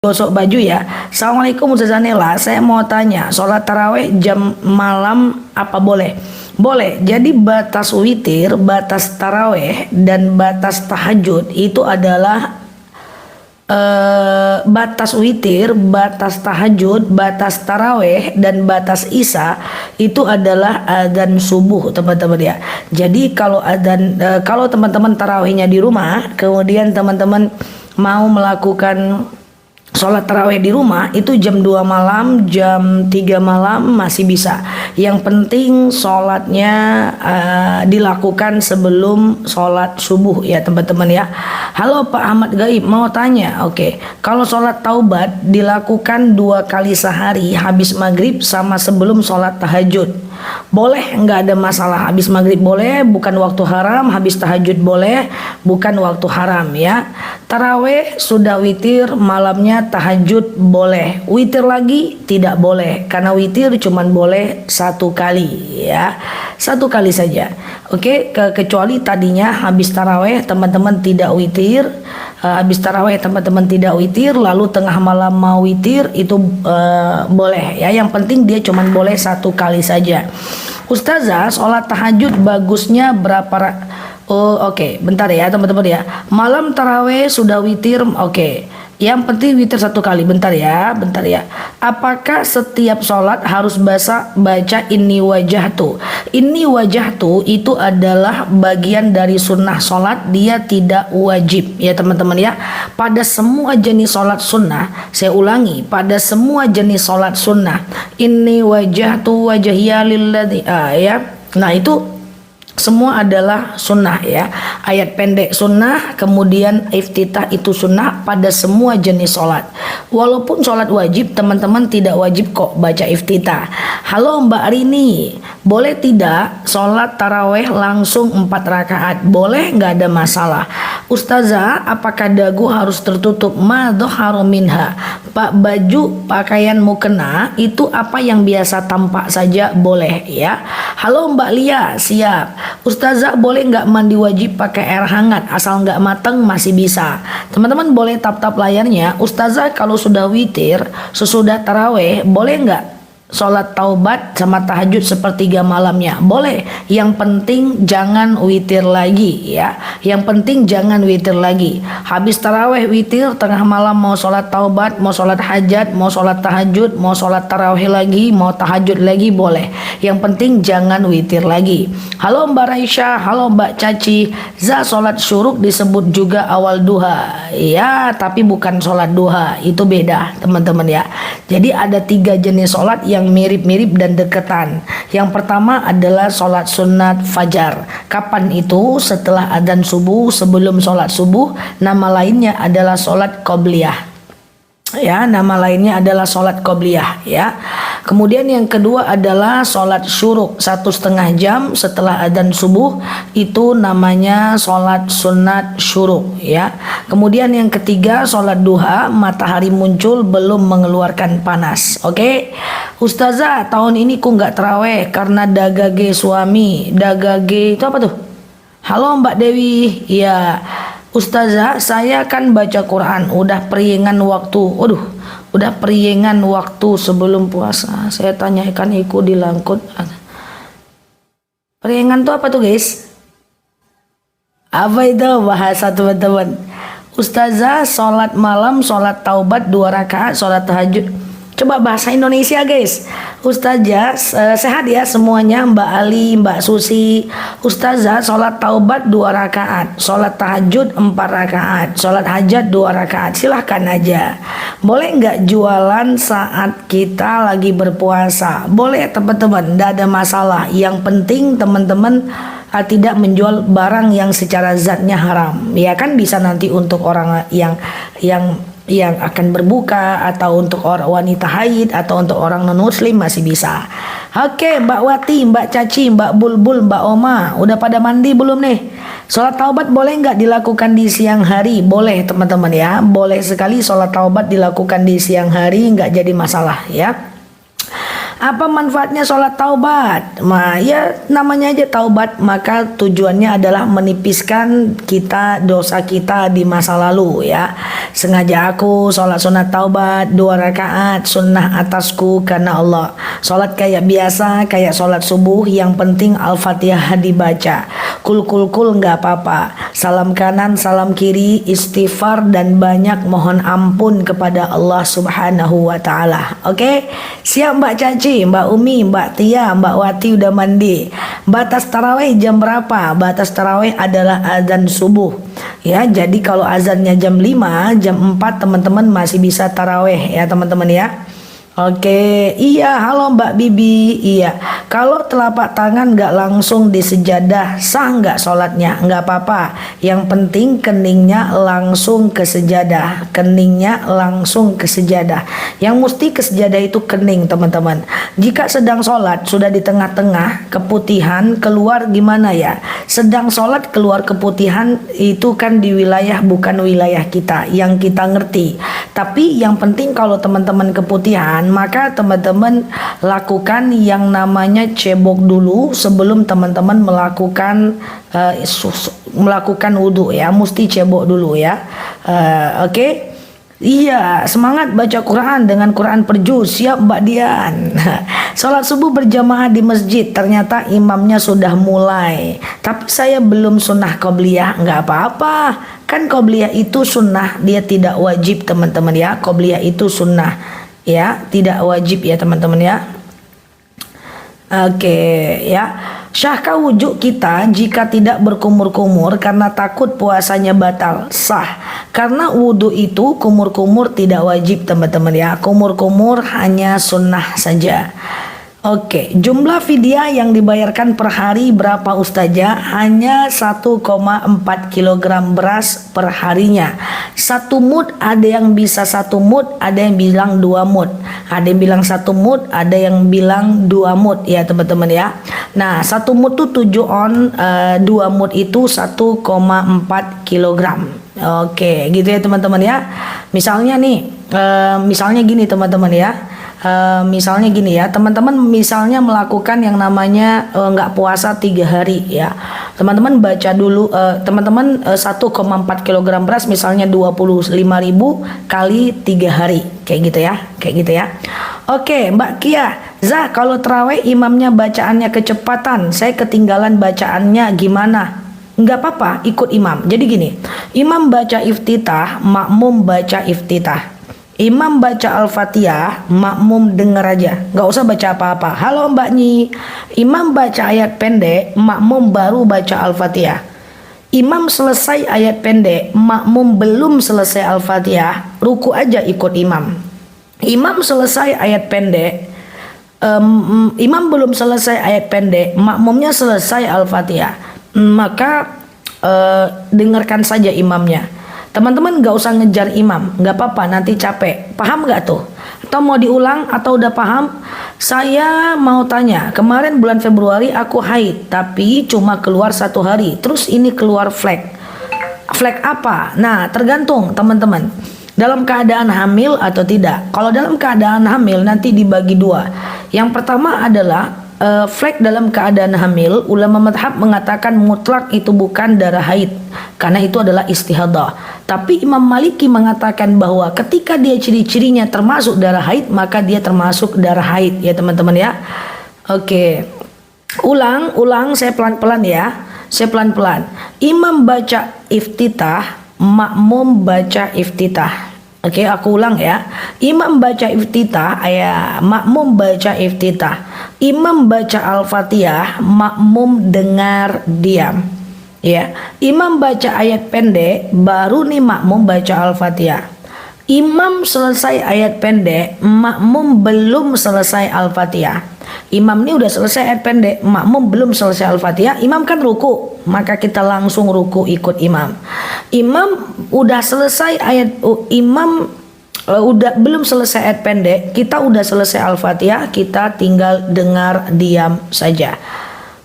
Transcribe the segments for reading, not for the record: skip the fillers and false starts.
Gosok baju ya. Assalamualaikum Ustazah Nela, saya mau tanya, sholat taraweh jam malam apa boleh? Boleh. Jadi batas witir, batas taraweh dan batas tahajud itu adalah batas witir, batas tahajud, batas taraweh dan batas isya itu adalah adzan subuh teman-teman ya. Jadi kalau adzan kalau teman-teman tarawehnya di rumah, kemudian teman-teman mau melakukan sholat taraweh di rumah itu jam 2 malam, jam 3 malam masih bisa. Yang penting sholatnya dilakukan sebelum sholat subuh ya teman-teman ya. Halo Pak Ahmad Gaib, mau tanya. Oke, kalau sholat taubat dilakukan 2 kali sehari, habis maghrib sama sebelum sholat tahajud. Boleh, nggak ada masalah. Habis maghrib boleh, bukan waktu haram. Habis tahajud boleh, bukan waktu haram ya. Taraweh sudah witir, malamnya tahajud boleh. Witir lagi tidak boleh, karena witir cuman boleh 1 kali ya, 1 kali saja. Oke, kecuali tadinya habis taraweh teman-teman tidak witir, habis taraweh teman-teman tidak witir, lalu tengah malam mau witir itu boleh ya. Yang penting dia cuman boleh 1 kali saja. Ustazah, sholat tahajud bagusnya berapa oke, bentar ya teman-teman ya. Malam taraweh sudah witir, oke. Yang penting witir 1 kali. Bentar ya. Apakah setiap sholat harus baca ini wajah tuh? Ini wajah tuh itu adalah bagian dari sunnah sholat, dia tidak wajib ya teman-teman ya. Pada semua jenis sholat sunnah, saya ulangi, pada semua jenis sholat sunnah, ini wajah tuh wajahya lilladzi ya. Nah itu semua adalah sunnah ya. Ayat pendek sunnah, kemudian iftitah itu sunnah pada semua jenis sholat. Walaupun sholat wajib, teman-teman tidak wajib kok baca iftitah. Halo Mbak Rini, boleh tidak sholat taraweh langsung 4 rakaat? Boleh, nggak ada masalah. Ustazah, apakah dagu harus tertutup? Ma dhaharu minha. Pak, baju pakaian mukena itu apa yang biasa tampak saja boleh ya. Halo Mbak Lia, siap. Ustazah, boleh nggak mandi wajib pakai air hangat, asal nggak mateng masih bisa. Teman-teman boleh tap-tap layarnya. Ustazah, kalau sudah witir sesudah taraweh boleh nggak sholat taubat sama tahajud sepertiga malamnya? Boleh. Yang penting jangan witir lagi ya. Yang penting jangan witir lagi. Habis taraweh witir, tengah malam mau sholat taubat, mau sholat hajat, mau sholat tahajud, mau sholat taraweh lagi, mau tahajud lagi boleh. Yang penting jangan witir lagi. Halo Mbak Raisya, halo Mbak Caci. Sholat syuruk disebut juga awal duha ya, tapi bukan sholat duha, itu beda teman-teman ya. Jadi ada 3 jenis sholat yang mirip-mirip dan deketan. Yang pertama adalah sholat sunat fajar. Kapan itu? Setelah adzan subuh, sebelum sholat subuh. Nama lainnya adalah sholat qobliyah ya, nama lainnya adalah sholat qobliyah ya. Kemudian yang kedua adalah sholat syuruk 1,5 jam setelah adzan subuh, itu namanya sholat sunat syuruk ya. Kemudian yang ketiga sholat duha, matahari muncul belum mengeluarkan panas. Oke. Ustazah, tahun ini ku nggak teraweh karena dagage suami. Dagage itu apa tuh? Halo Mbak Dewi, ya. Ustazah, saya kan baca Quran, udah periengan waktu, udah periengan waktu sebelum puasa. Saya tanyakan ikut dilangkut. Periengan tuh apa tuh guys? Apa itu bahasa teman-teman? Ustazah, sholat malam, sholat taubat 2 rakaat, sholat tahajud. Coba bahasa Indonesia guys. Ustazah, sehat ya semuanya, Mbak Ali, Mbak Susi. Ustazah, sholat taubat 2 rakaat, sholat tahajud 4 rakaat, sholat hajat 2 rakaat. Silahkan aja. Boleh nggak jualan saat kita lagi berpuasa? Boleh teman-teman, nggak ada masalah. Yang penting teman-teman tidak menjual barang yang secara zatnya haram. Ya kan, bisa nanti untuk orang yang akan berbuka, atau untuk orang wanita haid, atau untuk orang non muslim masih bisa. Oke, Mbak Wati, Mbak Caci, Mbak Bulbul, Mbak Oma, udah pada mandi belum nih? Sholat taubat boleh nggak dilakukan di siang hari? Boleh teman-teman ya, boleh sekali sholat taubat dilakukan di siang hari, nggak jadi masalah ya. Apa manfaatnya sholat taubat? Nah, ya namanya aja taubat, maka tujuannya adalah menipiskan kita dosa kita di masa lalu ya. Sengaja aku sholat sunat taubat 2 rakaat sunnah atasku karena Allah. Sholat kayak biasa, kayak sholat subuh, yang penting Al-Fatihah dibaca. Kul nggak apa-apa. Salam kanan, salam kiri, istighfar dan banyak mohon ampun kepada Allah Subhanahu wa taala. Oke? Siap Mbak Caci, Mbak Umi, Mbak Tia, Mbak Wati udah mandi. Batas tarawih jam berapa? Batas tarawih adalah azan subuh. Ya, jadi kalau azannya jam 5, jam 4 teman-teman masih bisa tarawih ya teman-teman ya. Oke, iya, halo Mbak Bibi. Iya, kalau telapak tangan nggak langsung di sejadah, sah nggak sholatnya? Nggak apa-apa. Yang penting keningnya langsung ke sejadah. Keningnya langsung ke sejadah. Yang mesti ke sejadah itu kening, teman-teman. Jika sedang sholat sudah di tengah-tengah keputihan keluar gimana ya? Sedang sholat keluar keputihan itu kan di wilayah bukan wilayah kita yang kita ngerti. Tapi yang penting kalau teman-teman keputihan, maka teman-teman lakukan yang namanya cebok dulu sebelum teman-teman melakukan wudhu ya, mesti cebok dulu ya. Oke. Iya, semangat baca Quran dengan Quran perju. Siap Mbak Dian. Sholat subuh berjamaah di masjid, ternyata imamnya sudah mulai, tapi saya belum sunnah qobliyah. Nggak apa-apa, kan qobliyah itu sunnah, dia tidak wajib teman-teman ya. Qobliyah itu sunnah ya, tidak wajib ya teman-teman ya. Oke ya. Syahkah wudhu kita jika tidak berkumur-kumur karena takut puasanya batal? Sah, karena wudhu itu kumur-kumur tidak wajib teman-teman ya. Kumur-kumur hanya sunnah saja. Oke, jumlah fidyah yang dibayarkan per hari berapa Ustazah? Hanya 1,4 kg beras per harinya. 1 mud, ada yang bisa 1 mud, ada yang bilang 2 mud. Ada yang bilang 1 mud, ada yang bilang 2 mud ya teman-teman ya. Nah, 1 mud itu 7 on, 2 mud itu 1,4 kg. Oke, gitu ya teman-teman ya. Misalnya nih, misalnya gini teman-teman ya. Misalnya gini ya, teman-teman misalnya melakukan yang namanya nggak puasa 3 hari ya, teman-teman baca dulu, teman-teman 1,4 kg beras misalnya 25.000 kali 3 hari kayak gitu ya, kayak gitu ya. Oke Mbak Kia, Zah, kalau terawih imamnya bacaannya kecepatan, saya ketinggalan bacaannya gimana? Nggak apa-apa, ikut imam. Jadi gini, imam baca iftitah, makmum baca iftitah. Imam baca Al-Fatihah, makmum denger aja, nggak usah baca apa-apa. Halo Mbak Nyi, imam baca ayat pendek, makmum baru baca Al-Fatihah. Imam selesai ayat pendek, makmum belum selesai Al-Fatihah, ruku aja ikut imam. Imam selesai ayat pendek, imam belum selesai ayat pendek, makmumnya selesai Al-Fatihah, maka dengarkan saja imamnya. Teman-teman gak usah ngejar imam, gak apa-apa, nanti capek. Paham gak tuh? Atau mau diulang atau udah paham? Saya mau tanya, kemarin bulan Februari aku haid, tapi cuma keluar 1 hari, terus ini keluar flek. Flek apa? Nah, tergantung teman-teman, dalam keadaan hamil atau tidak. Kalau dalam keadaan hamil nanti dibagi 2. Yang pertama adalah flek dalam keadaan hamil, ulama madhab mengatakan mutlak itu bukan darah haid karena itu adalah istihadah. Tapi Imam Maliki mengatakan bahwa ketika dia ciri-cirinya termasuk darah haid, maka dia termasuk darah haid ya teman-teman ya. Oke, ulang saya pelan-pelan ya, saya pelan-pelan. Imam baca iftitah, makmum baca iftitah. Oke, aku ulang ya. Imam baca iftitah, makmum baca iftitah. Imam baca Al-Fatihah, makmum dengar diam. Ya, imam baca ayat pendek, baru nih makmum baca Al-Fatihah. Imam selesai ayat pendek, makmum belum selesai Al-Fatihah. Imam ini udah selesai ayat pendek, makmum belum selesai Al-Fatihah, imam kan ruku, maka kita langsung ruku ikut imam. Imam udah selesai imam udah belum selesai ayat pendek, kita udah selesai Al-Fatihah, kita tinggal dengar diam saja.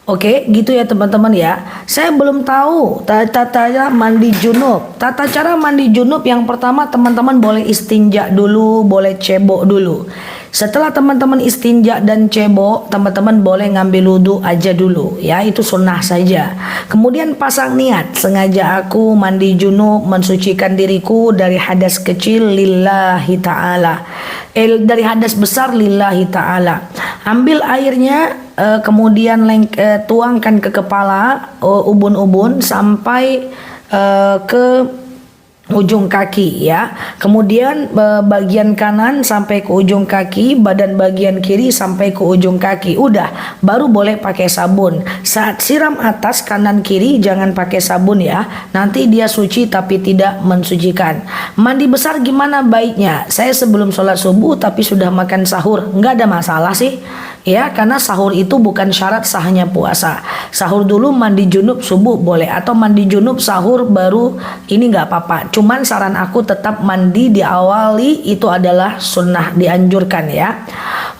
Oke, gitu ya teman-teman ya. Saya belum tahu tata cara mandi junub. Tata cara mandi junub yang pertama teman-teman boleh istinja dulu, boleh cebok dulu. Setelah teman-teman istinja dan cebok, teman-teman boleh ngambil wudhu aja dulu ya, itu sunnah saja. Kemudian pasang niat, sengaja aku mandi junub mensucikan diriku dari hadas kecil lillahi ta'ala, dari hadas besar lillahi ta'ala. Ambil airnya, kemudian tuangkan ke kepala, ubun-ubun sampai ke ujung kaki ya. Kemudian bagian kanan sampai ke ujung kaki, badan bagian kiri sampai ke ujung kaki. Udah, baru boleh pakai sabun. Saat siram atas kanan kiri jangan pakai sabun ya. Nanti dia suci tapi tidak mensucikan. Mandi besar gimana baiknya? Saya sebelum sholat subuh tapi sudah makan sahur, nggak ada masalah sih. Ya, karena sahur itu bukan syarat sahnya puasa. Sahur dulu mandi junub subuh boleh, atau mandi junub sahur baru ini nggak apa-apa. Cuman saran aku tetap mandi diawali itu adalah sunnah, dianjurkan ya.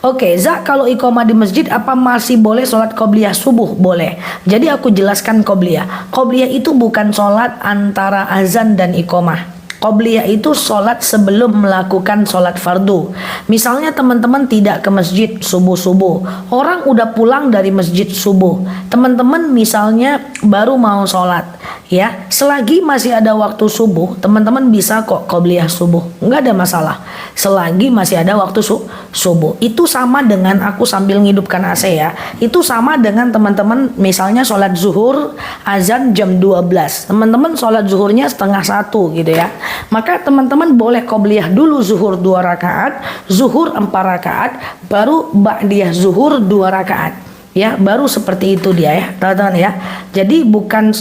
Oke, Za, kalau iqomah di masjid apa masih boleh sholat qobliyah subuh? Boleh. Jadi aku jelaskan qobliyah. Qobliyah itu bukan sholat antara azan dan iqomah. Qobliyah itu sholat sebelum melakukan sholat fardu. Misalnya teman-teman tidak ke masjid subuh-subuh, orang udah pulang dari masjid subuh, teman-teman misalnya baru mau sholat ya, selagi masih ada waktu subuh, teman-teman bisa kok qobliyah subuh, nggak ada masalah selagi masih ada waktu subuh. Itu sama dengan aku sambil ngidupkan AC ya, itu sama dengan teman-teman misalnya sholat zuhur azan jam 12, teman-teman sholat zuhurnya setengah 1 gitu ya, maka teman-teman boleh qobliyah dulu zuhur 2 rakaat, zuhur 4 rakaat, baru ba'diyah zuhur 2 rakaat ya, baru seperti itu dia ya teman-teman ya. Jadi bukan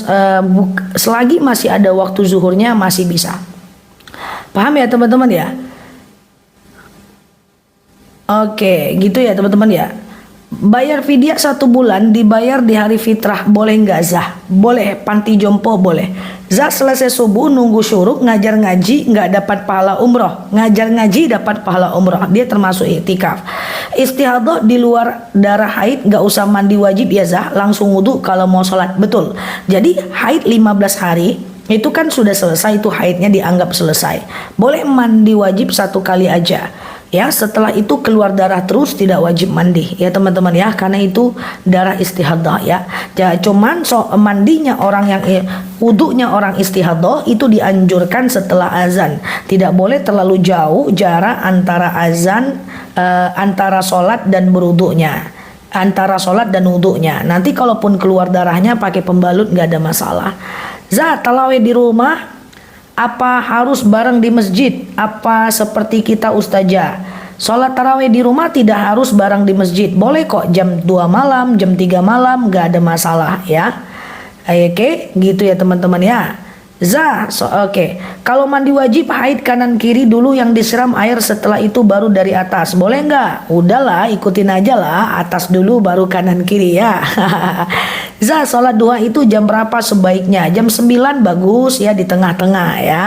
selagi masih ada waktu zuhurnya masih bisa. Paham ya teman-teman ya? Oke, gitu ya teman-teman ya. Bayar fidyah 1 bulan dibayar di hari fitrah boleh nggak Zah? Boleh. Panti jompo boleh. Zah selesai subuh nunggu syuruk ngajar ngaji nggak dapat pahala umroh, ngajar ngaji dapat pahala umroh, dia termasuk iktikaf. Istihadah di luar darah haid nggak usah mandi wajib ya Zah, langsung wudhu kalau mau sholat. Betul. Jadi haid 15 hari itu kan sudah selesai, itu haidnya dianggap selesai. Boleh mandi wajib 1 kali aja. Ya, setelah itu keluar darah terus tidak wajib mandi ya teman-teman ya, karena itu darah istihadah ya. Cuman mandinya orang yang wudunya orang istihadah itu dianjurkan setelah azan. Tidak boleh terlalu jauh jarak antara azan, antara sholat dan berwudunya, antara sholat dan wudunya. Nanti kalaupun keluar darahnya pakai pembalut nggak ada masalah. Zat, tarawih di rumah apa harus bareng di masjid? Apa seperti kita ustazah? Sholat tarawih di rumah tidak harus bareng di masjid. Boleh kok jam 2 malam, jam 3 malam, gak ada masalah ya. Oke, gitu ya teman-teman ya. Oke. Kalau mandi wajib haid kanan kiri dulu yang disiram air, setelah itu baru dari atas. Boleh nggak? Udahlah, ikutin aja lah. Atas dulu baru kanan kiri ya. Sholat duha itu jam berapa sebaiknya? Jam 9 bagus ya, di tengah-tengah ya.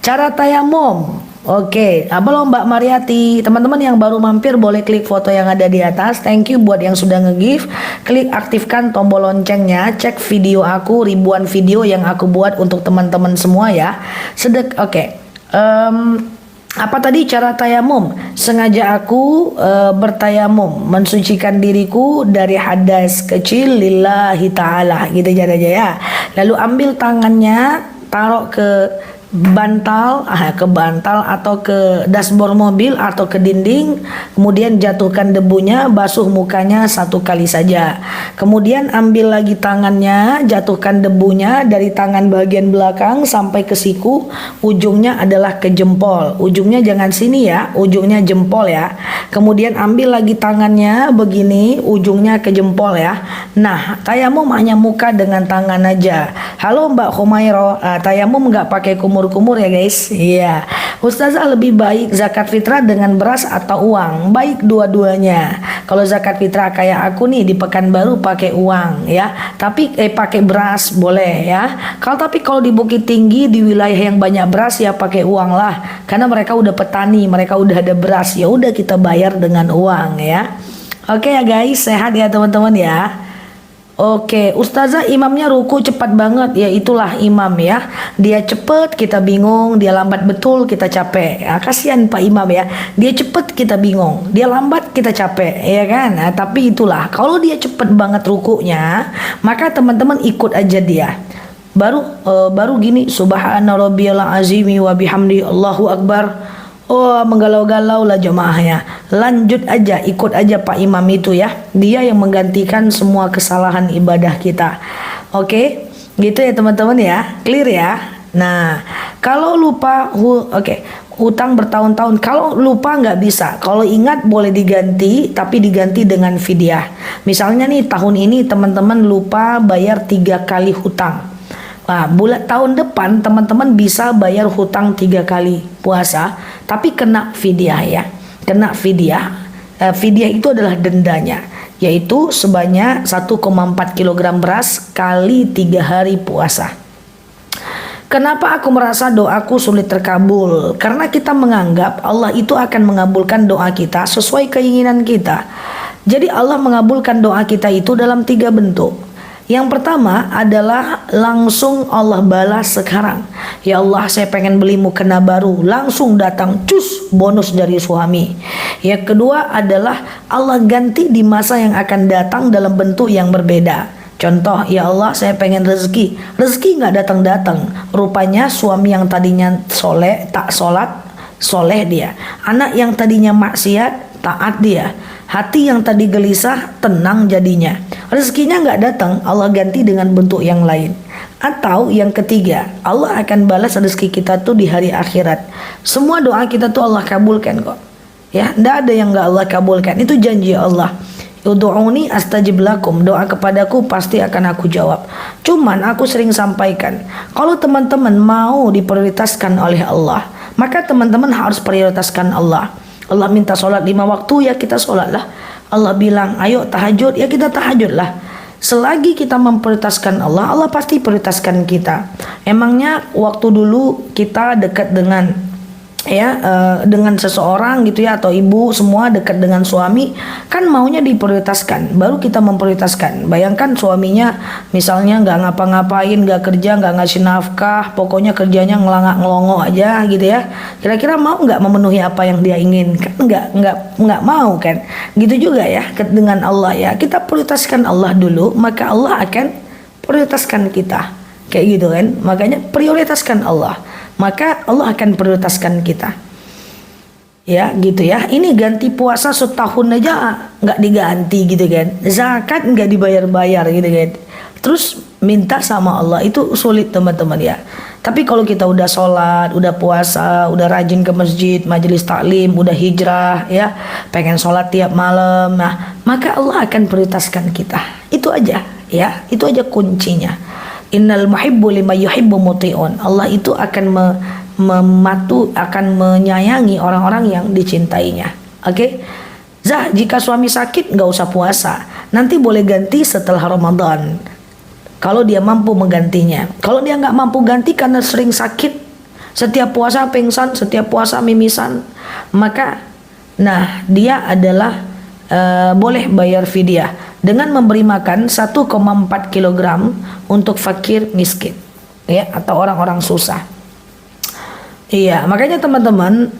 Cara tayamum. Oke, halo Mbak Mariati. Teman-teman yang baru mampir boleh klik foto yang ada di atas. Thank you buat yang sudah nge-give. Klik aktifkan tombol loncengnya. Cek video aku, ribuan video yang aku buat untuk teman-teman semua ya. Oke. Apa tadi cara tayamum? Sengaja aku bertayamum mensucikan diriku dari hadas kecil lillahi ta'ala gitu aja ya. Lalu ambil tangannya, taruh ke bantal atau ke dashboard mobil atau ke dinding, kemudian jatuhkan debunya, basuh mukanya 1 kali saja. Kemudian ambil lagi tangannya, jatuhkan debunya dari tangan bagian belakang sampai ke siku, ujungnya adalah ke jempol. Ujungnya jangan sini ya, ujungnya jempol ya. Kemudian ambil lagi tangannya begini, ujungnya ke jempol ya. Nah, tayamum hanya muka dengan tangan aja. Halo Mbak Humairo, tayamum nggak pakai kumur-kumur ya guys. Iya. Ustazah, lebih baik zakat fitrah dengan beras atau uang? Baik dua-duanya. Kalau zakat fitrah kayak aku nih di Pekanbaru pakai uang ya. Tapi pakai beras boleh ya. Kalau di Bukit Tinggi di wilayah yang banyak beras ya pakai uang lah. Karena mereka udah petani, mereka udah ada beras. Ya udah kita bayar dengan uang ya. Oke ya guys, sehat ya teman-teman ya. Oke, ustazah imamnya ruku cepat banget, ya itulah imam ya. Dia cepet kita bingung, dia lambat betul kita capek. Ya, kasihan Pak Imam ya. Dia cepet kita bingung, dia lambat kita capek, ya kan? Nah, tapi itulah kalau dia cepet banget rukunya, maka teman-teman ikut aja dia. Baru gini, subhana rabbiyal azimi wa bihamdi Allahu akbar. Oh, menggalau-galau lah jemaahnya. Lanjut aja, ikut aja Pak Imam itu ya. Dia yang menggantikan semua kesalahan ibadah kita. Oke, gitu ya teman-teman ya. Clear ya. Nah, kalau lupa, utang bertahun-tahun. Kalau lupa nggak bisa. Kalau ingat boleh diganti, tapi diganti dengan fidyah. Misalnya nih tahun ini teman-teman lupa bayar 3 kali hutang. Nah, tahun depan teman-teman bisa bayar hutang 3 kali puasa, tapi kena fidyah ya. Kena fidyah. Fidyah itu adalah dendanya, yaitu sebanyak 1,4 kg beras kali 3 hari puasa. Kenapa aku merasa doaku sulit terkabul? Karena kita menganggap Allah itu akan mengabulkan doa kita sesuai keinginan kita. Jadi Allah mengabulkan doa kita itu dalam 3 bentuk. Yang pertama adalah langsung Allah balas sekarang. Ya Allah, saya pengen beli mukena baru, langsung datang cus bonus dari suami. Yang kedua adalah Allah ganti di masa yang akan datang dalam bentuk yang berbeda. Contoh, ya Allah saya pengen rezeki nggak datang-datang. Rupanya suami yang tadinya soleh tak sholat, soleh dia. Anak yang tadinya maksiat, taat dia. Hati yang tadi gelisah, tenang jadinya. Rezekinya nggak datang, Allah ganti dengan bentuk yang lain. Atau yang ketiga, Allah akan balas rezeki kita tuh di hari akhirat. Semua doa kita tuh Allah kabulkan kok. Ya, nggak ada yang nggak Allah kabulkan. Itu janji Allah. Ud'uni astajib lakum, doa kepadaku pasti akan aku jawab. Cuman aku sering sampaikan, kalau teman-teman mau diprioritaskan oleh Allah, maka teman-teman harus prioritaskan Allah. Allah minta sholat 5 waktu, ya kita sholat lah. Allah bilang ayo tahajud, ya kita tahajud lah. Selagi kita memprioritaskan Allah, Allah pasti prioritaskan kita. Emangnya waktu dulu kita dekat dengan dengan seseorang gitu ya, atau ibu semua dekat dengan suami, kan maunya diprioritaskan, baru kita memprioritaskan. Bayangkan suaminya misalnya nggak ngapa-ngapain, nggak kerja, nggak ngasih nafkah, pokoknya kerjanya ngelangak-ngelongo aja gitu ya. Kira-kira mau nggak memenuhi apa yang dia inginkan? Nggak mau kan? Gitu juga ya dengan Allah ya. Kita prioritaskan Allah dulu, maka Allah akan prioritaskan kita. Kayak gitu kan? Makanya prioritaskan Allah, maka Allah akan prioritaskan kita. Ya gitu ya. Ini ganti puasa setahun aja nggak diganti gitu kan. Zakat nggak dibayar-bayar gitu kan. Terus minta sama Allah, itu sulit teman-teman ya. Tapi kalau kita udah sholat, udah puasa, udah rajin ke masjid, majelis taklim, udah hijrah ya, pengen sholat tiap malam, nah maka Allah akan prioritaskan kita. Itu aja ya. Itu aja kuncinya. Innal muhibbu lima yuhibbu muti'un. Allah itu akan akan menyayangi orang-orang yang dicintainya. Oke? Zah, jika suami sakit nggak usah puasa. Nanti boleh ganti setelah Ramadan. Kalau dia mampu menggantinya. Kalau dia nggak mampu ganti karena sering sakit, setiap puasa pingsan, setiap puasa mimisan, maka dia adalah boleh bayar fidyah dengan memberi makan 1,4 kg untuk fakir miskin ya, atau orang-orang susah. Iya, makanya teman-teman,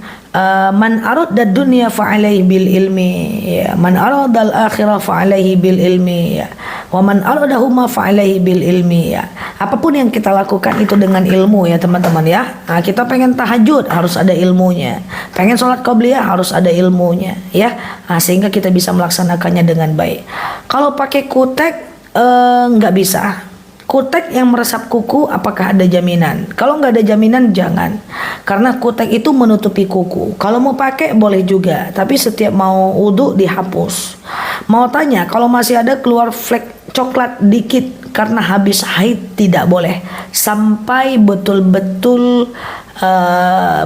man arada dunya fa alaihi bil ilmi ya, man arada al akhirah fa alaihi bil ilmi ya, wa man aradahuma fa alaihi bil ilmi ya. Apapun yang kita lakukan itu dengan ilmu ya teman-teman ya. Nah, kita pengen tahajud harus ada ilmunya, pengen sholat qobliyah harus ada ilmunya ya. Nah, sehingga kita bisa melaksanakannya dengan baik. Kalau pakai kutek nggak bisa. Kutek yang meresap kuku, apakah ada jaminan? Kalau nggak ada jaminan jangan, karena kutek itu menutupi kuku. Kalau mau pakai boleh juga, tapi setiap mau wudhu dihapus. Mau tanya, kalau masih ada keluar flek coklat dikit karena habis haid, tidak boleh sampai betul-betul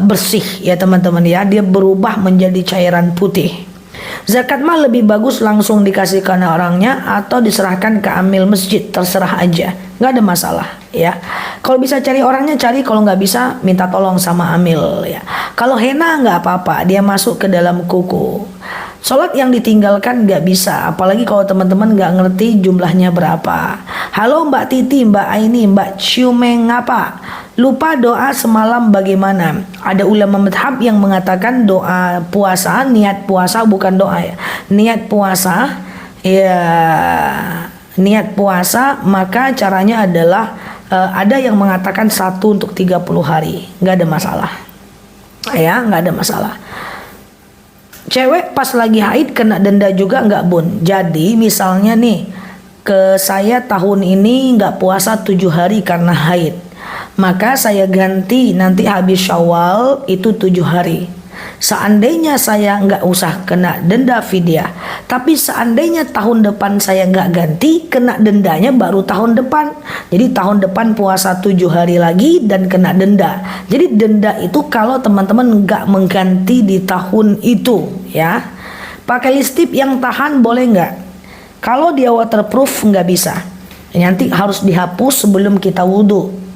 bersih ya teman-teman ya, dia berubah menjadi cairan putih. Zakat mah lebih bagus langsung dikasihkan orangnya atau diserahkan ke amil masjid, terserah aja, nggak ada masalah ya. Kalau bisa cari orangnya cari, kalau nggak bisa minta tolong sama amil ya. Kalau henna nggak apa-apa, dia masuk ke dalam kuku. Sholat yang ditinggalkan nggak bisa, apalagi kalau teman-teman nggak ngerti jumlahnya berapa. Halo Mbak Titi, Mbak Aini, Mbak Ciumeng apa? Lupa doa semalam bagaimana? Ada ulama madhab yang mengatakan doa puasa, niat puasa bukan doa ya. Niat puasa, ya niat puasa maka caranya adalah ada yang mengatakan 1 untuk 30 hari, nggak ada masalah. Ya, nggak ada masalah. Cewek pas lagi haid kena denda juga nggak bun? Jadi misalnya nih, ke saya tahun ini nggak puasa 7 hari karena haid, maka saya ganti nanti habis Syawal itu 7 hari. Seandainya saya nggak usah kena denda fidyah, tapi seandainya tahun depan saya nggak ganti, kena dendanya baru tahun depan. Jadi tahun depan puasa 7 hari lagi dan kena denda. Jadi denda itu kalau teman-teman nggak mengganti di tahun itu, ya. Pakai listip yang tahan boleh nggak? Kalau dia waterproof nggak bisa. Nanti harus dihapus sebelum kita wudhu.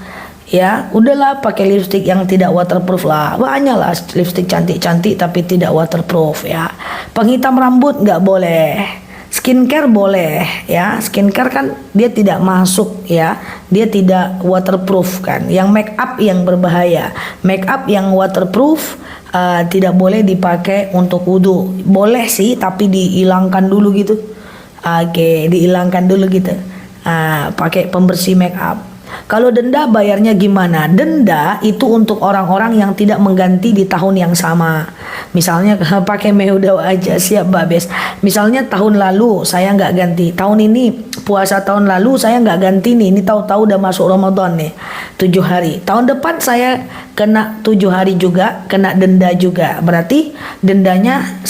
Ya, udahlah pakai lipstick yang tidak waterproof lah. Banyak lah lipstick cantik-cantik tapi tidak waterproof ya. Penghitam rambut nggak boleh. Skincare boleh ya. Skincare kan dia tidak masuk ya. Dia tidak waterproof kan. Yang make up yang berbahaya. Make up yang waterproof tidak boleh dipakai untuk wudhu. Boleh sih tapi dihilangkan dulu gitu. Oke, dihilangkan dulu gitu. Pakai pembersih make up. Kalau denda bayarnya gimana? Denda itu untuk orang-orang yang tidak mengganti di tahun yang sama. Misalnya pakai meudaw aja, siap Mbak Bes. Misalnya tahun lalu saya nggak ganti, tahun ini puasa tahun lalu saya nggak ganti nih. Ini tahu-tahu udah masuk Ramadan nih, 7 hari. Tahun depan saya kena 7 hari juga, kena denda juga. Berarti dendanya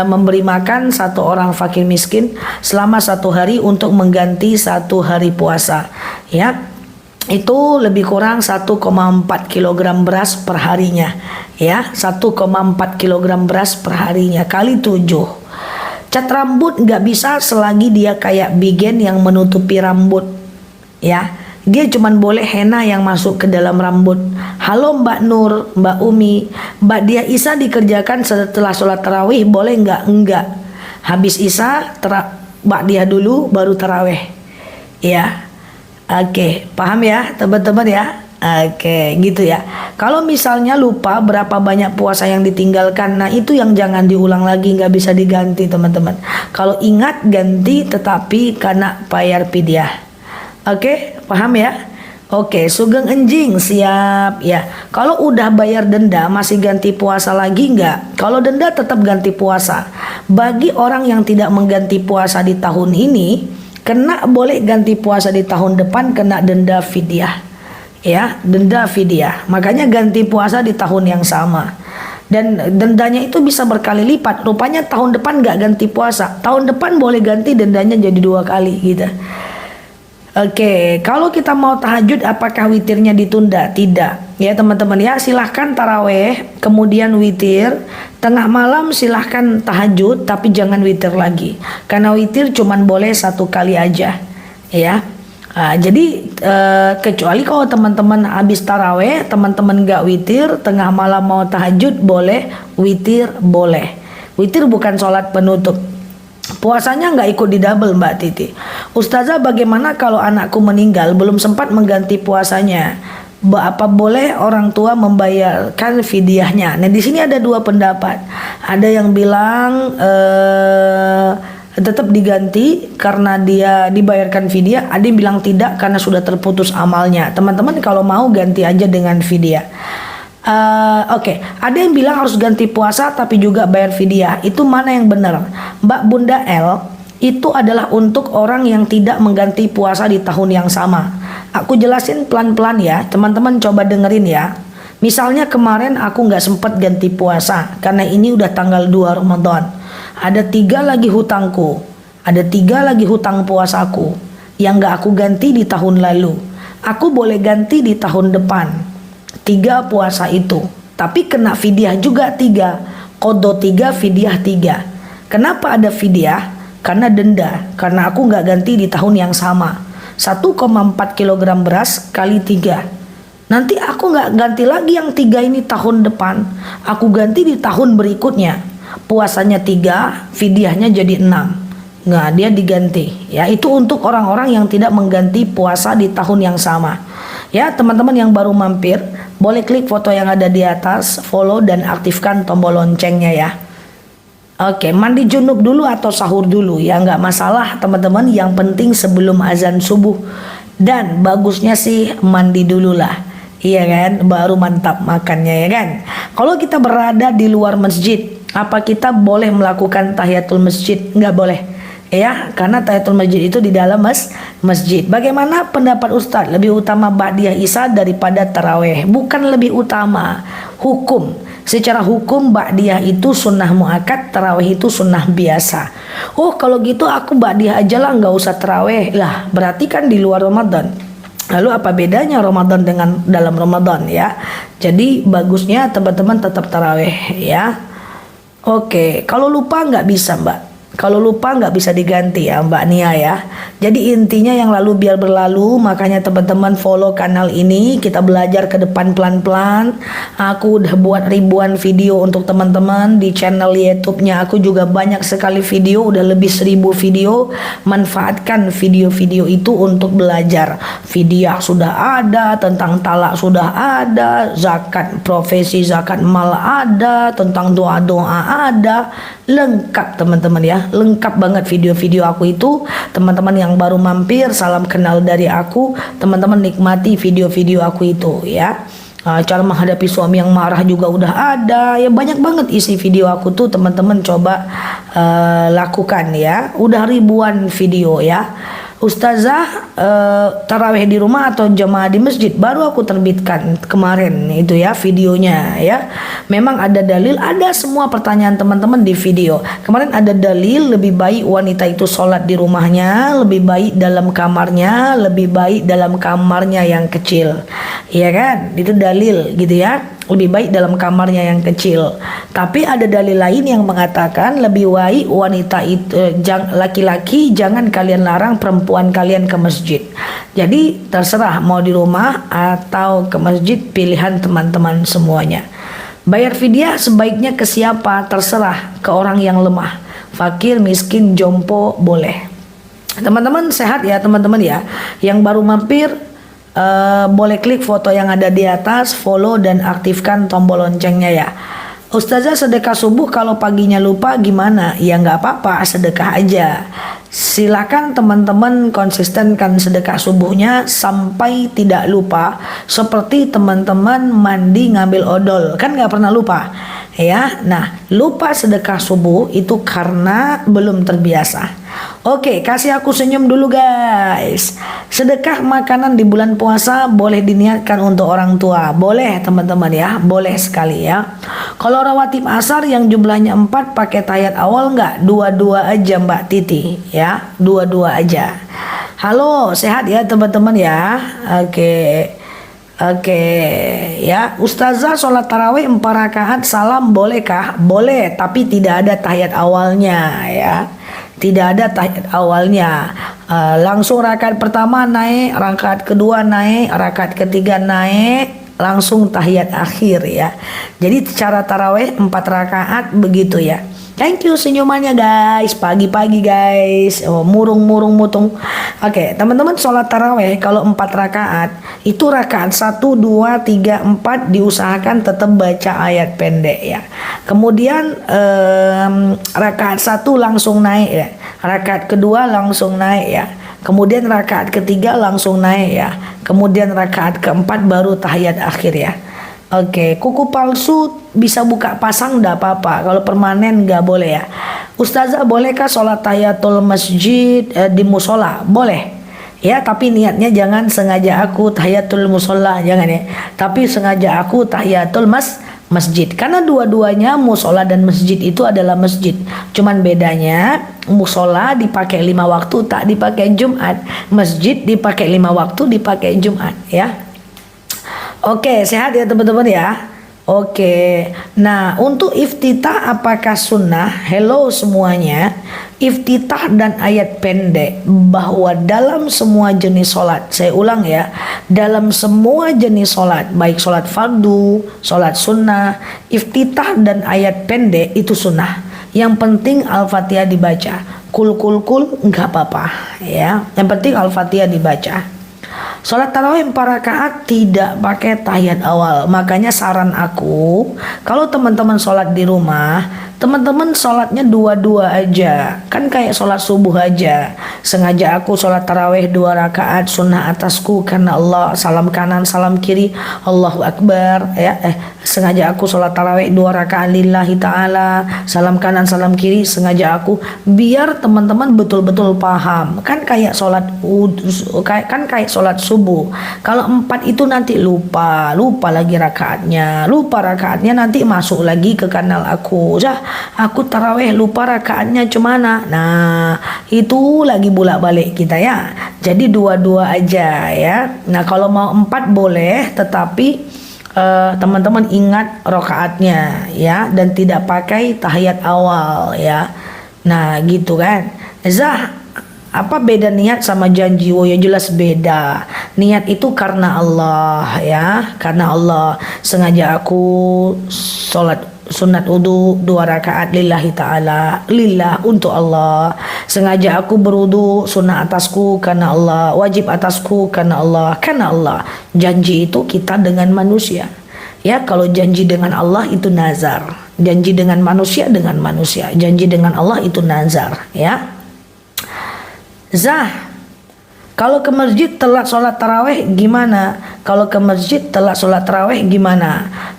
memberi makan 1 orang fakir miskin selama 1 hari untuk mengganti 1 hari puasa. Ya. Itu lebih kurang 1,4 kg beras per harinya ya, 1,4 kg beras per harinya kali 7. Cat rambut nggak bisa selagi dia kayak bigen yang menutupi rambut ya, dia cuman boleh henna yang masuk ke dalam rambut. Halo Mbak Nur, Mbak Umi, Mbak Dia Isa dikerjakan setelah sholat tarawih boleh nggak? Enggak, habis Isa Mbak Dia dulu baru tarawih ya. Oke, paham ya teman-teman ya? Oke, gitu ya. Kalau misalnya lupa berapa banyak puasa yang ditinggalkan, nah itu yang jangan diulang lagi, nggak bisa diganti teman-teman. Kalau ingat ganti tetapi karena bayar fidyah. Oke, paham ya? Oke, Sugeng Enjing siap ya. Kalau udah bayar denda masih ganti puasa lagi nggak? Kalau denda tetap ganti puasa. Bagi orang yang tidak mengganti puasa di tahun ini, kena boleh ganti puasa di tahun depan, kena denda fidyah ya, denda fidyah. Makanya ganti puasa di tahun yang sama, dan dendanya itu bisa berkali lipat. Rupanya tahun depan nggak ganti puasa, tahun depan boleh ganti dendanya jadi 2 kali gitu. Oke, kalau kita mau tahajud apakah witirnya ditunda? Tidak ya teman-teman ya. Silahkan taraweh kemudian witir, tengah malam silahkan tahajud tapi jangan witir lagi, karena witir cuman boleh 1 kali aja ya. Jadi kecuali kalau teman-teman habis taraweh teman-teman gak witir, tengah malam mau tahajud boleh, witir boleh. Witir bukan sholat penutup. Puasanya nggak ikut di double Mbak Titi. Ustazah, bagaimana kalau anakku meninggal belum sempat mengganti puasanya? Apa boleh orang tua membayarkan fidyahnya? Nah di sini ada 2 pendapat. Ada yang bilang tetap diganti karena dia dibayarkan fidyah. Ada yang bilang tidak karena sudah terputus amalnya. Teman-teman kalau mau ganti aja dengan fidyah. Oke, ada yang bilang harus ganti puasa tapi juga bayar fidyah. Itu mana yang benar? Mbak Bunda L, itu adalah untuk orang yang tidak mengganti puasa di tahun yang sama. Aku jelasin pelan-pelan ya, teman-teman coba dengerin ya. Misalnya kemarin aku nggak sempat ganti puasa karena ini udah tanggal 2 Ramadan. Ada 3 lagi hutangku, ada 3 lagi hutang puasaku yang nggak aku ganti di tahun lalu. Aku boleh ganti di tahun depan 3 puasa itu, tapi kena fidyah juga 3, qodho 3, fidyah 3. Kenapa ada fidyah? Karena denda, karena aku nggak ganti di tahun yang sama. 1,4 kg beras kali 3. Nanti aku nggak ganti lagi yang 3 ini tahun depan, aku ganti di tahun berikutnya. puasanya 3, fidyahnya jadi 6. Nah, dia diganti. Ya, itu untuk orang-orang yang tidak mengganti puasa di tahun yang sama. Ya, teman-teman yang baru mampir, boleh klik foto yang ada di atas, follow dan aktifkan tombol loncengnya ya. Oke, mandi junub dulu atau sahur dulu ya, nggak masalah teman-teman. Yang penting sebelum azan subuh. Dan bagusnya sih mandi dulu lah. Iya kan, baru mantap makannya ya kan. Kalau kita berada di luar masjid, apa kita boleh melakukan tahiyatul masjid? Nggak boleh. Ya, karena tahiyatul masjid itu di dalam masjid. Bagaimana pendapat Ustadz? Lebih utama ba'diyah isya daripada taraweh? Bukan lebih utama, hukum. Secara hukum ba'diyah itu sunnah muakkad, taraweh itu sunnah biasa. Oh, kalau gitu aku ba'diyah aja lah, nggak usah taraweh. Lah, berarti kan di luar Ramadan. Lalu apa bedanya Ramadan dengan dalam Ramadan ya? Jadi bagusnya teman-teman tetap taraweh ya. Oke, kalau lupa nggak bisa Mbak. Kalau lupa nggak bisa diganti ya Mbak Nia ya. Jadi intinya yang lalu biar berlalu, makanya teman-teman follow kanal ini. Kita belajar ke depan pelan-pelan. Aku udah buat ribuan video untuk teman-teman di channel YouTube-nya. Aku juga banyak sekali video, udah lebih 1000 video. Manfaatkan video-video itu untuk belajar. Fidyah sudah ada, tentang talak sudah ada, zakat profesi zakat mal ada, tentang doa-doa ada. Lengkap teman-teman ya, lengkap banget video-video aku itu. Teman-teman yang baru mampir, salam kenal dari aku. Teman-teman nikmati video-video aku itu ya. Cara menghadapi suami yang marah juga udah ada ya, banyak banget isi video aku tuh. Teman-teman coba lakukan ya, udah ribuan video ya. Ustazah taraweh di rumah atau jamaah di masjid? Baru aku terbitkan kemarin itu ya videonya ya. Memang ada dalil, ada semua pertanyaan teman-teman di video. Kemarin ada dalil lebih baik wanita itu sholat di rumahnya, lebih baik dalam kamarnya, lebih baik dalam kamarnya yang kecil. Iya kan? Itu dalil gitu ya. Lebih baik dalam kamarnya yang kecil. Tapi ada dalil lain yang mengatakan lebih baik wanita itu, laki-laki jangan kalian larang perempuan kalian ke masjid. Jadi terserah mau di rumah atau ke masjid, pilihan teman-teman semuanya. Bayar fidyah sebaiknya ke siapa? Terserah, ke orang yang lemah, fakir, miskin, jompo boleh. Teman-teman sehat ya teman-teman ya. Yang baru mampir, boleh klik foto yang ada di atas, follow dan aktifkan tombol loncengnya ya. Ustazah sedekah subuh kalau paginya lupa gimana? Ya nggak apa-apa, sedekah aja. Silakan teman-teman konsistenkan sedekah subuhnya sampai tidak lupa. Seperti teman-teman mandi ngambil odol, kan nggak pernah lupa ya. Nah, lupa sedekah subuh itu karena belum terbiasa. Oke, kasih aku senyum dulu guys. Sedekah makanan di bulan puasa boleh diniatkan untuk orang tua. Boleh teman-teman ya, boleh sekali ya. Kalau rawatib asar yang jumlahnya 4 pakai tahiyat awal nggak? Dua-dua aja Mbak Titi ya, dua-dua aja. Halo, sehat ya teman-teman ya. Oke ya. Ustazah sholat tarawih 4 rakaat salam bolehkah? Boleh, tapi tidak ada tahiyat awalnya ya. Tidak ada tahiyat awalnya. Langsung rakaat pertama naik, rakaat kedua naik, rakaat ketiga naik, langsung tahiyat akhir ya. Jadi cara tarawih 4 rakaat begitu ya. Thank you senyumannya guys, pagi-pagi guys. Murung mutung. Oke, teman-teman sholat taraweh kalau 4 rakaat itu rakaat 1, 2, 3, 4 diusahakan tetap baca ayat pendek ya. Kemudian rakaat 1 langsung naik ya. Rakaat kedua langsung naik ya. Kemudian rakaat ketiga langsung naik ya. Kemudian rakaat keempat baru tahiyat akhir ya. Oke, kuku palsu bisa buka pasang enggak apa-apa. Kalau permanen enggak boleh ya. Ustazah bolehkah sholat tahiyatul masjid di musola? Boleh. Ya, tapi niatnya jangan sengaja aku tahiyatul musola, jangan ya. Tapi sengaja aku tahiyatul masjid. Karena dua-duanya musola dan masjid itu adalah masjid. Cuman bedanya musola dipakai 5 waktu, tak dipakai Jumat. Masjid dipakai 5 waktu, dipakai Jumat ya. Oke, sehat ya teman-teman ya. Oke, nah untuk iftitah apakah sunnah? Hello semuanya. Iftitah dan ayat pendek bahwa dalam semua jenis sholat, saya ulang ya, dalam semua jenis sholat, baik sholat fardu, sholat sunnah, iftitah dan ayat pendek itu sunnah. Yang penting Al-Fatihah dibaca. Kul nggak apa-apa ya. Yang penting Al-Fatihah dibaca. Sholat tarawih 4 rakaat tidak pakai tahiyat awal. Makanya saran aku, kalau teman-teman sholat di rumah, teman-teman sholatnya dua-dua aja. Kan kayak sholat subuh aja. Sengaja aku sholat tarawih 2 rakaat sunnah atasku karena Allah, salam kanan salam kiri, Allahu Akbar ya. Sengaja aku sholat tarawih 2 rakaat lillahi ta'ala, salam kanan salam kiri, sengaja aku, biar teman-teman betul-betul paham. Kan kayak sholat subuh. Kalau 4 itu nanti lupa lagi rakaatnya nanti masuk lagi ke kanal aku. Aku tarawih lupa rakaatnya cemana. Nah, itu lagi bolak-balik kita ya. Jadi dua-dua aja ya. Nah, kalau mau 4 boleh, tetapi teman-teman ingat rakaatnya ya, dan tidak pakai tahiyat awal ya. Nah, gitu kan. Apa beda niat sama janji? Oh ya jelas beda. Niat itu karena Allah ya, karena Allah. Sengaja aku sholat sunat wudu 2 rakaat lillahi ta'ala, lillah, untuk Allah. Sengaja aku berwudu sunnah atasku karena Allah, wajib atasku karena Allah, karena Allah. Janji itu kita dengan manusia ya. Kalau janji dengan Allah itu nazar, janji dengan manusia, janji dengan Allah itu nazar ya. Kalau ke masjid telat sholat tarawih gimana?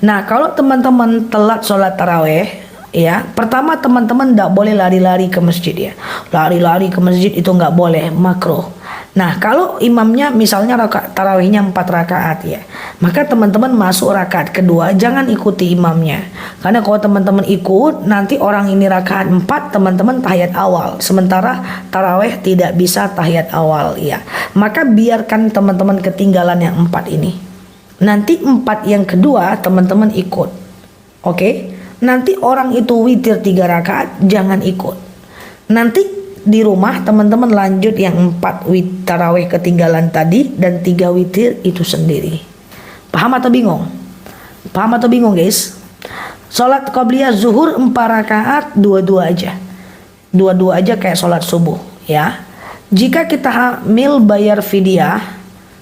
Nah, kalau teman-teman telat sholat tarawih ya, pertama teman-teman tidak boleh lari-lari ke masjid ya. Lari-lari ke masjid itu nggak boleh, makruh. Nah, kalau imamnya misalnya tarawihnya 4 rakaat ya, maka teman-teman masuk rakaat kedua, jangan ikuti imamnya. Karena kalau teman-teman ikut, nanti orang ini rakaat 4, teman-teman tahiyat awal. Sementara tarawih tidak bisa tahiyat awal ya. Maka biarkan teman-teman ketinggalan yang 4 ini. Nanti 4 yang kedua teman-teman ikut. Oke? Nanti orang itu witir 3 rakaat, jangan ikut. Nanti di rumah teman-teman lanjut yang 4 tarawih ketinggalan tadi, dan 3 witir itu sendiri. Paham atau bingung? Guys? Sholat qabliyah zuhur 4 rakaat, dua-dua aja kayak sholat subuh ya. Jika kita hamil bayar fidyah,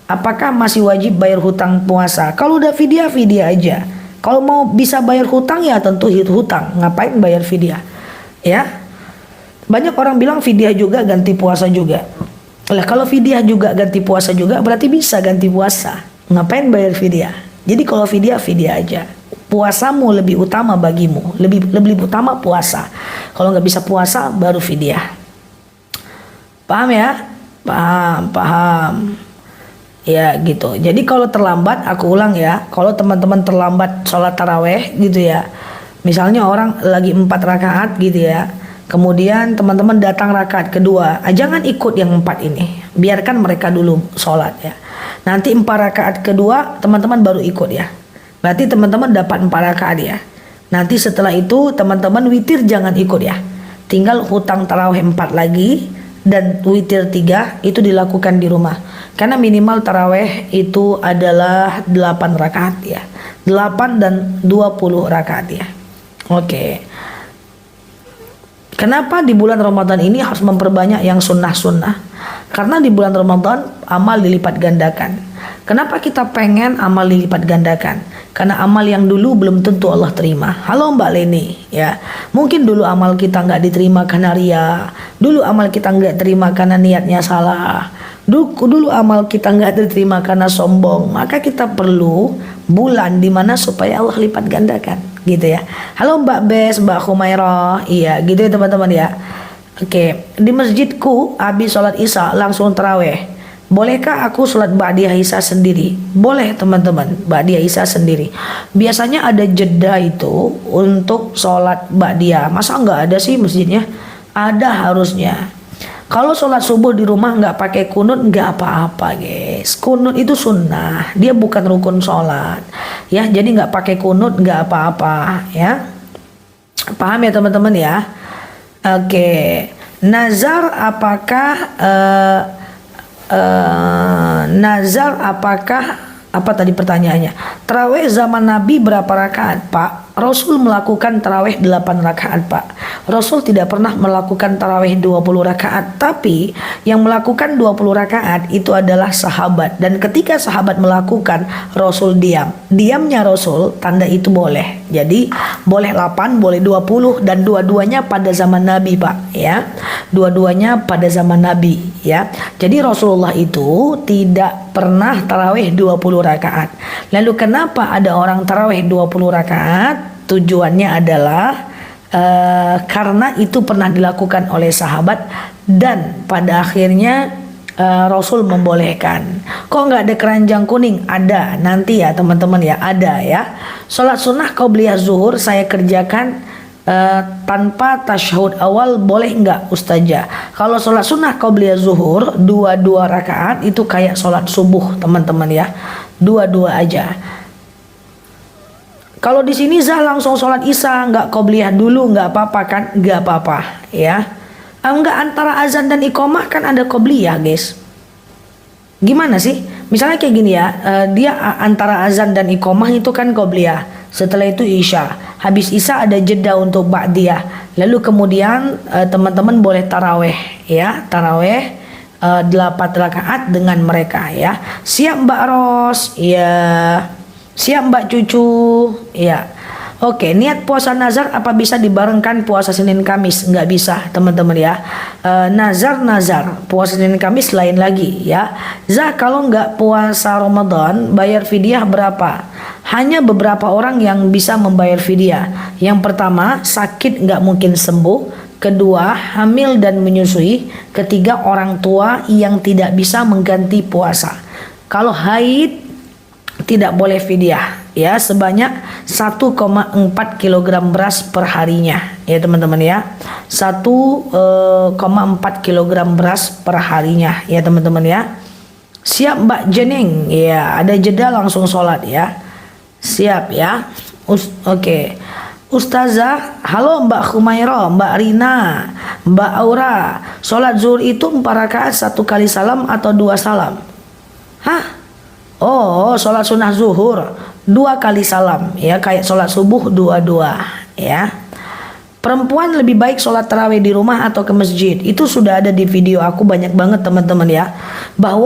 apakah masih wajib bayar hutang puasa? Kalau udah fidyah aja. Kalau mau bisa bayar hutang ya tentu hutang. Ngapain bayar fidyah ya? Banyak orang bilang fidyah juga ganti puasa juga. Lah, kalau fidyah juga ganti puasa juga, berarti bisa ganti puasa. Ngapain bayar fidyah? Jadi kalau fidyah aja. Puasamu lebih utama bagimu, lebih utama puasa. Kalau nggak bisa puasa baru fidyah. Paham ya? Paham. Ya gitu. Jadi kalau terlambat, aku ulang ya, kalau teman-teman terlambat sholat taraweh gitu ya, misalnya orang lagi 4 rakaat gitu ya, kemudian teman-teman datang rakaat kedua, jangan ikut yang 4 ini, biarkan mereka dulu sholat ya. Nanti 4 rakaat kedua teman-teman baru ikut ya, berarti teman-teman dapat 4 rakaat ya. Nanti setelah itu teman-teman witir jangan ikut ya, tinggal hutang tarawih 4 lagi, dan witir 3 itu dilakukan di rumah. Karena minimal tarawih itu adalah 8 rakaat ya, 8 dan 20 rakaat ya. Oke. Kenapa di bulan Ramadan ini harus memperbanyak yang sunnah-sunnah? Karena di bulan Ramadan amal dilipat gandakan. Kenapa kita pengen amal dilipat gandakan? Karena amal yang dulu belum tentu Allah terima. Halo Mbak Leni ya. Mungkin dulu amal kita nggak diterima karena ria. Dulu amal kita nggak terima karena niatnya salah. Dulu amal kita nggak diterima karena sombong. Maka kita perlu bulan dimana supaya Allah lipat gandakan gitu ya. Halo Mbak Bes, Mbak Humairah. Iya gitu ya teman-teman ya. Oke, di masjidku habis sholat isya langsung taraweh. Bolehkah aku sholat ba'diyah isya sendiri? Boleh teman-teman, ba'diyah isya sendiri. Biasanya ada jeda itu untuk sholat ba'diyah. Masa nggak ada sih masjidnya? Ada harusnya. Kalau sholat subuh di rumah nggak pakai kunut nggak apa-apa guys. Kunut itu sunnah, dia bukan rukun sholat ya. Jadi nggak pakai kunut nggak apa-apa ya. Paham ya teman-teman ya? Oke. Nazar apakah nazar apakah apa tadi pertanyaannya? Tarawih zaman Nabi berapa rakaat Pak? Rasul melakukan tarawih 8 rakaat Pak. Rasul tidak pernah melakukan tarawih 20 rakaat. Tapi yang melakukan 20 rakaat itu adalah sahabat. Dan ketika sahabat melakukan, Rasul diam. Diamnya Rasul, tanda itu boleh. Jadi boleh 8, boleh 20. Dan dua-duanya pada zaman Nabi Pak, ya. Dua-duanya pada zaman Nabi, ya. Jadi Rasulullah itu tidak pernah tarawih 20 rakaat. Lalu kenapa ada orang tarawih 20 rakaat? Tujuannya adalah karena itu pernah dilakukan oleh sahabat dan pada akhirnya Rasul membolehkan. Kok nggak ada keranjang kuning? Ada, nanti ya teman-teman ya, ada ya. Sholat sunnah qabliyah zuhur saya kerjakan tanpa tasyahud awal, boleh nggak Ustazah? Kalau sholat sunnah qabliyah zuhur dua rakaat itu kayak sholat subuh teman-teman ya, dua aja. Kalau di sini Zah langsung sholat isya, nggak qobliyah dulu, nggak apa-apa kan? Nggak apa-apa, ya. Nggak, antara azan dan iqomah kan ada qobliyah, guys. Gimana sih? Misalnya kayak gini ya, dia antara azan dan iqomah itu kan qobliyah. Setelah itu isya. Habis isya ada jeda untuk ba'diyah. Lalu kemudian teman-teman boleh taraweh, ya, taraweh 8 rakaat dengan mereka, ya. Siap Mbak Ros, ya. Siap Mbak Cucu, ya. Oke, niat puasa nazar apa bisa dibarengkan puasa Senin Kamis? Nggak bisa teman-teman ya. Nazar puasa Senin Kamis lain lagi ya. Zah, kalau nggak puasa Ramadan bayar fidyah berapa? Hanya beberapa orang yang bisa membayar fidyah. Yang pertama, sakit nggak mungkin sembuh. Kedua, hamil dan menyusui. Ketiga, orang tua yang tidak bisa mengganti puasa. Kalau haid tidak boleh fidyah, ya, sebanyak 1,4 kg beras per harinya, ya teman-teman ya. 1,4 kg beras per harinya, ya teman-teman ya. Siap Mbak Jeneng, ya, ada jeda langsung sholat ya. Siap ya. Oke. Ustazah, halo Mbak Khumairo, Mbak Rina, Mbak Aura, sholat zuhur itu 4 rakaat 1 kali salam atau 2 salam? Hah? Oh, sholat sunnah zuhur 2 kali salam, ya, kayak sholat subuh 2 ya. Perempuan lebih baik sholat tarawih di rumah atau ke masjid? Itu sudah ada di video aku banyak banget teman-teman ya, bahwa